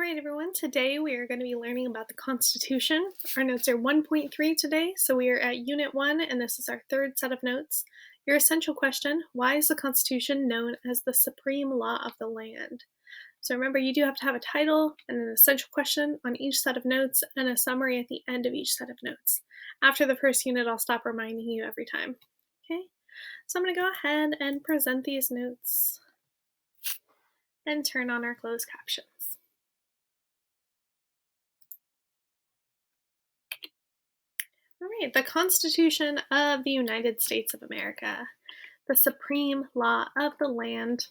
Alright everyone, today we are going to be learning about the Constitution. Our notes are 1.3 today, so we are at Unit 1 and this is our third set of notes. Your essential question, why is the Constitution known as the supreme law of the land? So remember, you do have to have a title and an essential question on each set of notes and a summary at the end of each set of notes. After the first unit, I'll stop reminding you every time. Okay, so I'm going to go ahead and present these notes and turn on our closed captions. All right, the Constitution of the United States of America, the supreme law of the land.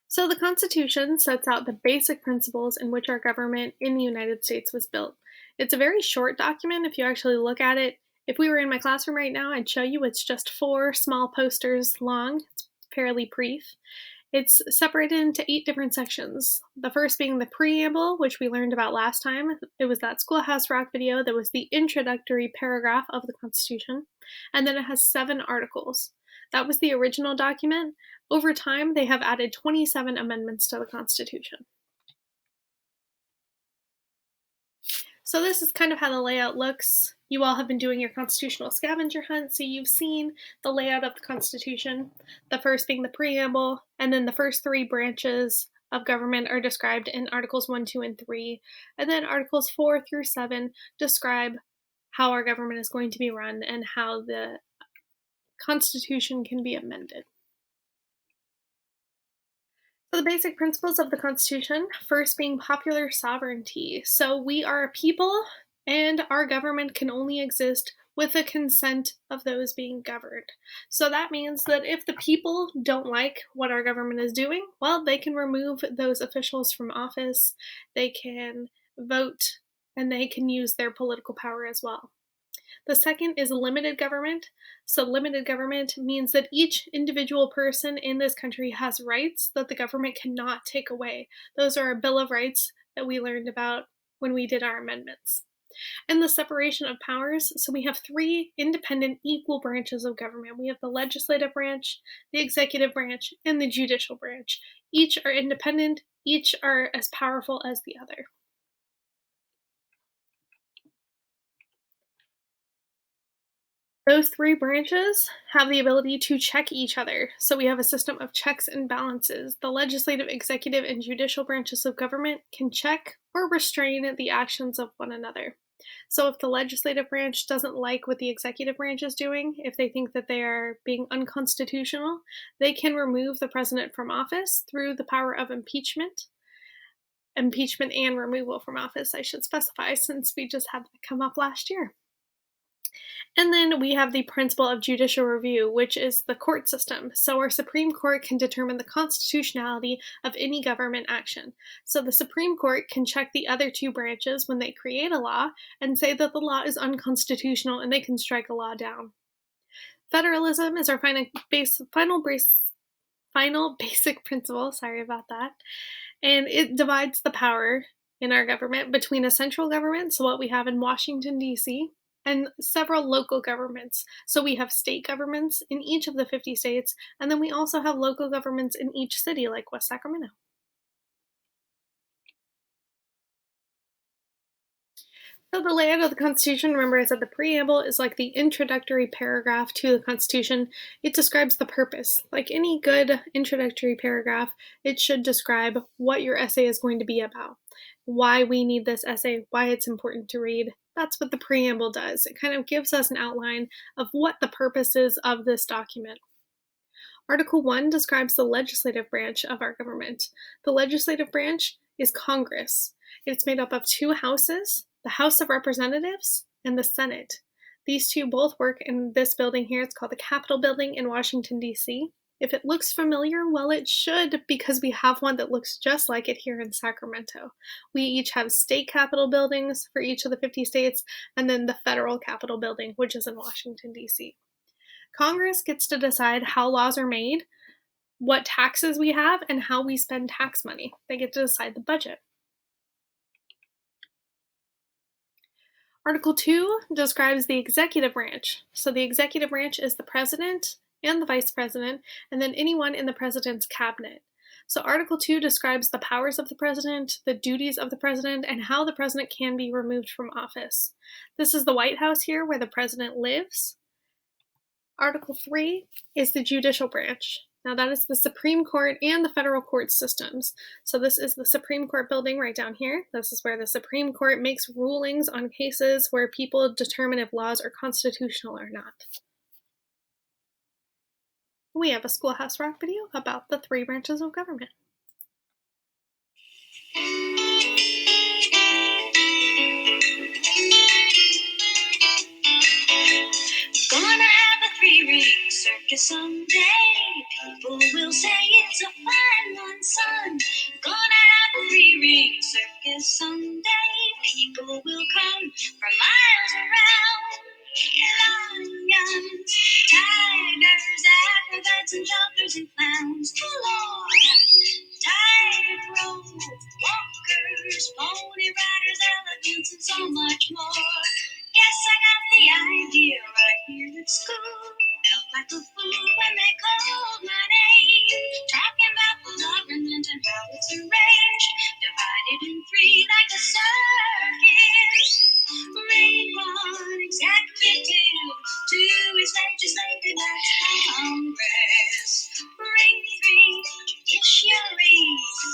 So the Constitution sets out the basic principles in which our government in the United States was built. It's a very short document if you actually look at it. If we were in my classroom right now, I'd show you it's just 4 small posters long. It's fairly brief. It's separated into 8 different sections. The first being the preamble, which we learned about last time. It was that Schoolhouse Rock video that was the introductory paragraph of the Constitution. And then it has 7 articles. That was the original document. Over time, they have added 27 amendments to the Constitution. So this is kind of how the layout looks. You all have been doing your constitutional scavenger hunt, so you've seen the layout of the Constitution, the first being the preamble, and then the first 3 branches of government are described in Articles 1, 2, and 3, and then Articles 4 through 7 describe how our government is going to be run and how the Constitution can be amended. So the basic principles of the Constitution, first being popular sovereignty. So we are a people, and our government can only exist with the consent of those being governed. So that means that if the people don't like what our government is doing, well, they can remove those officials from office, they can vote, and they can use their political power as well. The second is limited government. So limited government means that each individual person in this country has rights that the government cannot take away. Those are a Bill of Rights that we learned about when we did our amendments. And the separation of powers. So we have 3 independent equal branches of government. We have the legislative branch, the executive branch, and the judicial branch. Each are independent, each are as powerful as the other. Those 3 branches have the ability to check each other. So we have a system of checks and balances. The legislative, executive, and judicial branches of government can check or restrain the actions of one another. So if the legislative branch doesn't like what the executive branch is doing, if they think that they are being unconstitutional, they can remove the president from office through the power of impeachment. Impeachment and removal from office, I should specify, since we just had that come up last year. And then we have the principle of judicial review, which is the court system. So our Supreme Court can determine the constitutionality of any government action. So the Supreme Court can check the other 2 branches when they create a law and say that the law is unconstitutional and they can strike a law down. Federalism is our final basic principle, sorry about that, and it divides the power in our government between a central government, so what we have in Washington, D.C., and several local governments. So we have state governments in each of the 50 states, and then we also have local governments in each city, like West Sacramento. So the layout of the Constitution, remember I said the preamble is like the introductory paragraph to the Constitution. It describes the purpose. Like any good introductory paragraph, it should describe what your essay is going to be about, why we need this essay, why it's important to read. That's what the preamble does. It kind of gives us an outline of what the purpose is of this document. Article 1 describes the legislative branch of our government. The legislative branch is Congress. It's made up of 2 houses, the House of Representatives and the Senate. These 2 both work in this building here. It's called the Capitol Building in Washington, D.C. If it looks familiar, well, it should, because we have one that looks just like it here in Sacramento. We each have state capitol buildings for each of the 50 states, and then the federal capitol building, which is in Washington, D.C. Congress gets to decide how laws are made, what taxes we have, and how we spend tax money. They get to decide the budget. Article 2 describes the executive branch. So the executive branch is the president and the vice president, and then anyone in the president's cabinet. So Article 2 describes the powers of the president, the duties of the president, and how the president can be removed from office. This is the White House here where the president lives. Article 3 is the judicial branch. Now that is the Supreme Court and the federal court systems. So this is the Supreme Court building right down here. This is where the Supreme Court makes rulings on cases where people determine if laws are constitutional or not. We have a Schoolhouse Rock video about the 3 branches of government. Gonna have a 3-ring circus someday. People will say it's a fine one, son. Gonna have a 3-ring circus someday. People will come from miles around. Lions, tigers, acrobats, and jugglers and clowns. Galore. Tightrope walkers, pony riders, elephants, and so much more. Guess I got the idea right here at school. Felt like a fool when they called my name. Talking about the government and how it's arranged. Divided in 3 like a circus. Ring 1, executive. 2 is legislative, that's Congress. Ring 3, judiciary.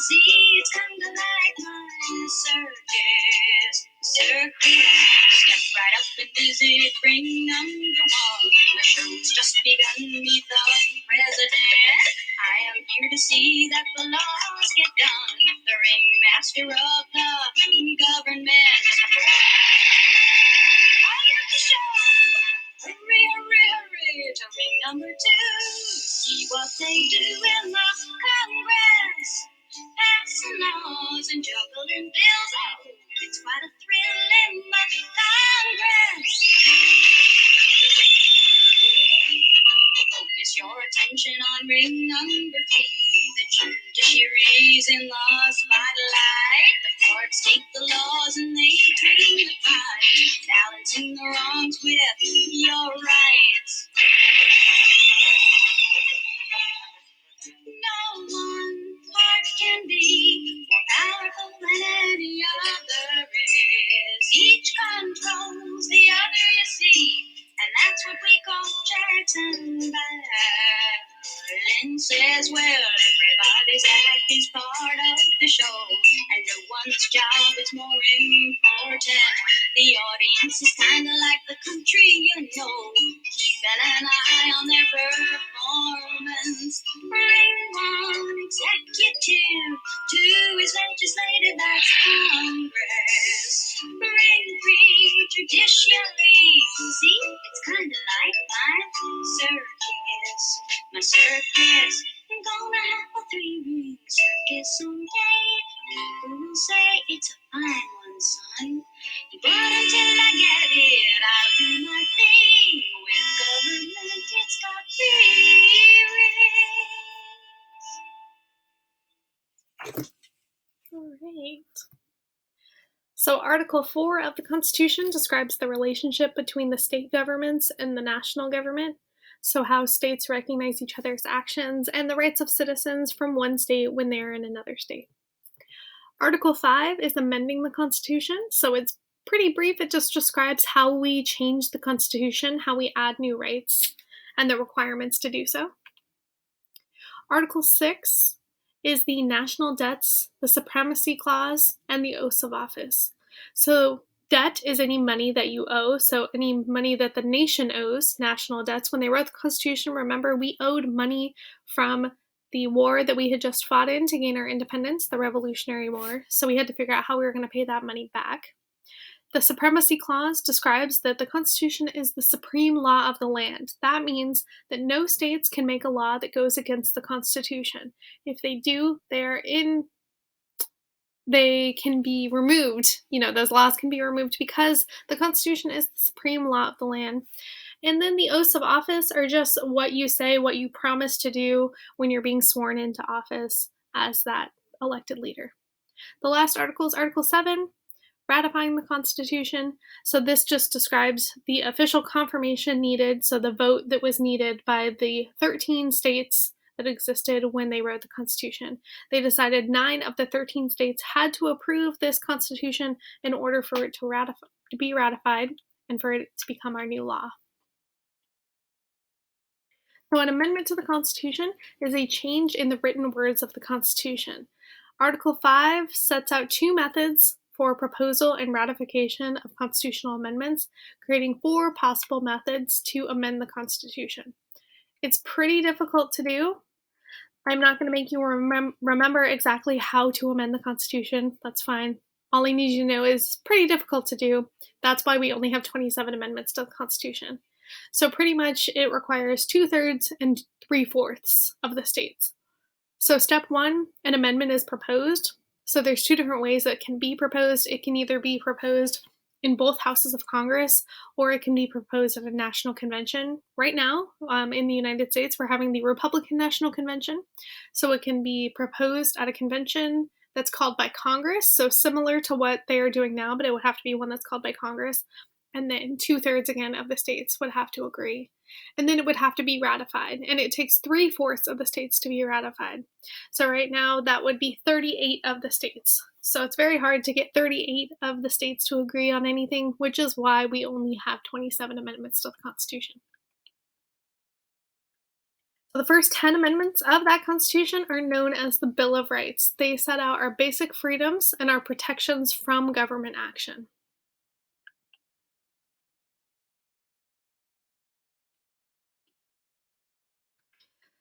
See, it's kinda like my circus. Step right up and visit ring number 1. The show's just begun, meet the president. I am here to see that the laws get done. The ringmaster of the government. I have to show. Hurry, hurry, hurry to ring number 2. See what they do in the Congress. Passing laws and juggling bills. Oh, it's quite a thrill in the Congress. Focus your attention on ring number 3. The judiciary's in the spotlight. The courts take the laws and they turn the tide, balancing the wrongs with your rights. No one part can be more powerful than any other is. Each controls the other, you see, and that's what we call checks and balance. Says, well, everybody's act is part of the show, and no one's job is more important. The audience is kinda like the country, you know, keeping an eye on their performance. Ring 1, executive. 2 is legislative, that's Congress. Ring 3, judiciary. See, it's kinda like my circus. My circus. I'm gonna have a 3-ring circus someday. People will say it's a fine one, son. But until I get it, I'll do my thing. With government, it's got 3 rings. All right. So Article 4 of the Constitution describes the relationship between the state governments and the national government. So how states recognize each other's actions and the rights of citizens from one state when they are in another state. Article 5 is amending the Constitution. So it's pretty brief. It just describes how we change the Constitution, how we add new rights, and the requirements to do so. Article 6 is the national debts, the supremacy clause, and the oaths of office. So debt is any money that you owe, so any money that the nation owes, national debts. When they wrote the Constitution, remember, we owed money from the war that we had just fought in to gain our independence, the Revolutionary War, so we had to figure out how we were going to pay that money back. The Supremacy Clause describes that the Constitution is the supreme law of the land. That means that no states can make a law that goes against the Constitution. If they do, they can be removed. Those laws can be removed because the Constitution is the supreme law of the land. And then the oaths of office are just what you say, what you promise to do when you're being sworn into office as that elected leader. The last article is Article 7, ratifying the Constitution. So this just describes the official confirmation needed, so the vote that was needed by the 13 states that existed when they wrote the Constitution. They decided 9 of the 13 states had to approve this Constitution in order for it to be ratified and for it to become our new law. So, an amendment to the Constitution is a change in the written words of the Constitution. Article 5 sets out two methods for proposal and ratification of constitutional amendments, creating four possible methods to amend the Constitution. It's pretty difficult to do. I'm not going to make you remember exactly how to amend the Constitution. That's fine. All I need you to know is pretty difficult to do. That's why we only have 27 amendments to the Constitution. So pretty much it requires 2/3 and 3/4 of the states. So step one, an amendment is proposed. So there's two different ways that it can be proposed. It can either be proposed in both houses of Congress, or it can be proposed at a national convention. Right now, in the United States, we're having the Republican National Convention. So it can be proposed at a convention that's called by Congress. So similar to what they are doing now, but it would have to be one that's called by Congress. And then 2/3 again of the states would have to agree. And then it would have to be ratified. And it takes 3/4 of the states to be ratified. So right now that would be 38 of the states. So it's very hard to get 38 of the states to agree on anything, which is why we only have 27 amendments to the Constitution. So the first 10 amendments of that Constitution are known as the Bill of Rights. They set out our basic freedoms and our protections from government action.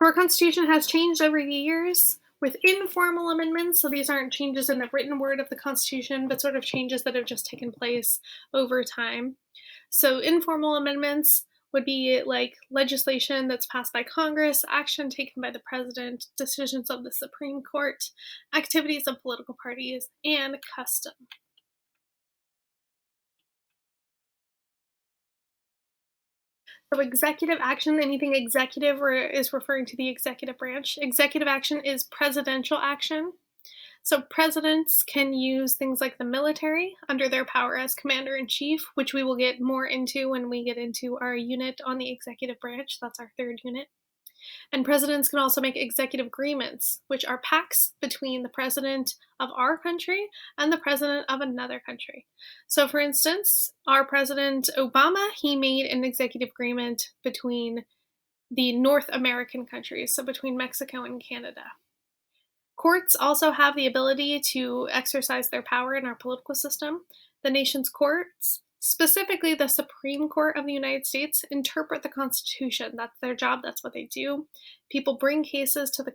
Our Constitution has changed over the years with informal amendments, so these aren't changes in the written word of the Constitution, but sort of changes that have just taken place over time. So, informal amendments would be like legislation that's passed by Congress, action taken by the president, decisions of the Supreme Court, activities of political parties, and custom. So, executive action, anything executive is referring to the executive branch. Executive action is presidential action. So, presidents can use things like the military under their power as commander in chief, which we will get more into when we get into our unit on the executive branch. That's our third unit. And presidents can also make executive agreements, which are pacts between the president of our country and the president of another country. So, for instance, our president Obama, he made an executive agreement between the North American countries, so between Mexico and Canada. Courts also have the ability to exercise their power in our political system. The nation's courts, specifically the Supreme Court of the United States, interpret the Constitution. That's their job, that's what they do. People bring cases to the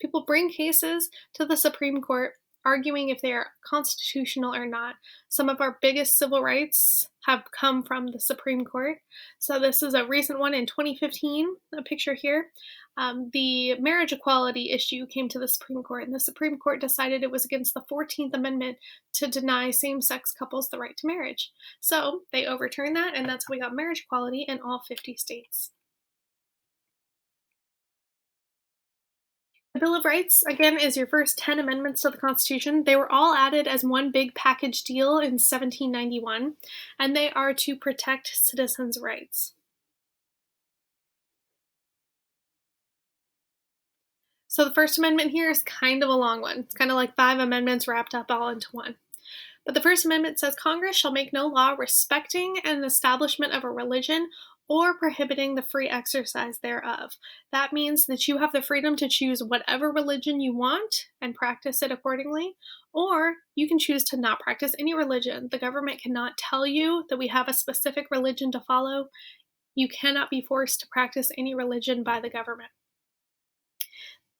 people bring cases to the Supreme Court arguing if they are constitutional or not. Some of our biggest civil rights have come from the Supreme Court. So this is a recent one in 2015, a picture here. The marriage equality issue came to the Supreme Court, and the Supreme Court decided it was against the 14th Amendment to deny same sex couples the right to marriage. So they overturned that, and that's how we got marriage equality in all 50 states. The Bill of Rights, again, is your first 10 amendments to the Constitution. They were all added as one big package deal in 1791, and they are to protect citizens' rights. So the First Amendment here is kind of a long one. It's kind of like 5 amendments wrapped up all into one. But the First Amendment says Congress shall make no law respecting an establishment of a religion or prohibiting the free exercise thereof. That means that you have the freedom to choose whatever religion you want and practice it accordingly, or you can choose to not practice any religion. The government cannot tell you that we have a specific religion to follow. You cannot be forced to practice any religion by the government.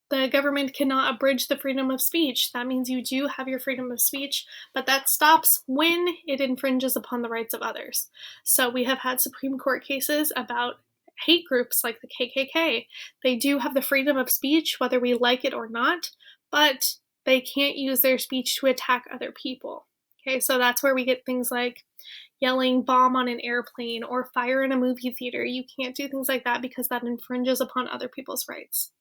The government cannot abridge the freedom of speech. That means you do have your freedom of speech, but that stops when it infringes upon the rights of others. So we have had Supreme Court cases about hate groups like the KKK. They do have the freedom of speech, whether we like it or not, but they can't use their speech to attack other people. Okay, so that's where we get things like yelling bomb on an airplane or fire in a movie theater. You can't do things like that because that infringes upon other people's rights.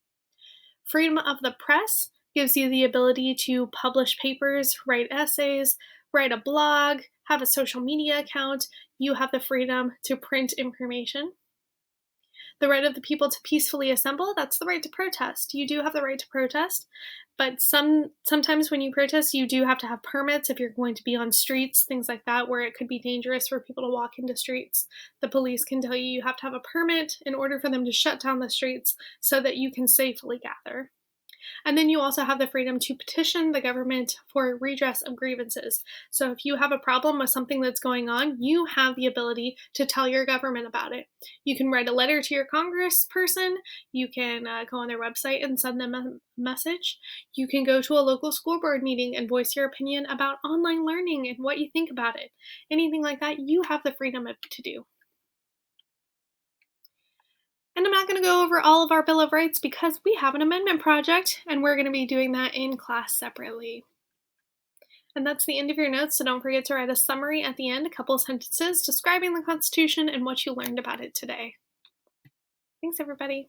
Freedom of the press gives you the ability to publish papers, write essays, write a blog, have a social media account. You have the freedom to print information. The right of the people to peacefully assemble, that's the right to protest. You do have the right to protest, but sometimes when you protest, you do have to have permits if you're going to be on streets, things like that, where it could be dangerous for people to walk into streets. The police can tell you you have to have a permit in order for them to shut down the streets so that you can safely gather. And then you also have the freedom to petition the government for redress of grievances. So if you have a problem with something that's going on, you have the ability to tell your government about it. You can write a letter to your congressperson. You can go on their website and send them a message. You can go to a local school board meeting and voice your opinion about online learning and what you think about it. Anything like that, you have the freedom to do. And I'm not going to go over all of our Bill of Rights because we have an amendment project and we're going to be doing that in class separately. And that's the end of your notes, so don't forget to write a summary at the end, a couple sentences describing the Constitution and what you learned about it today. Thanks, everybody.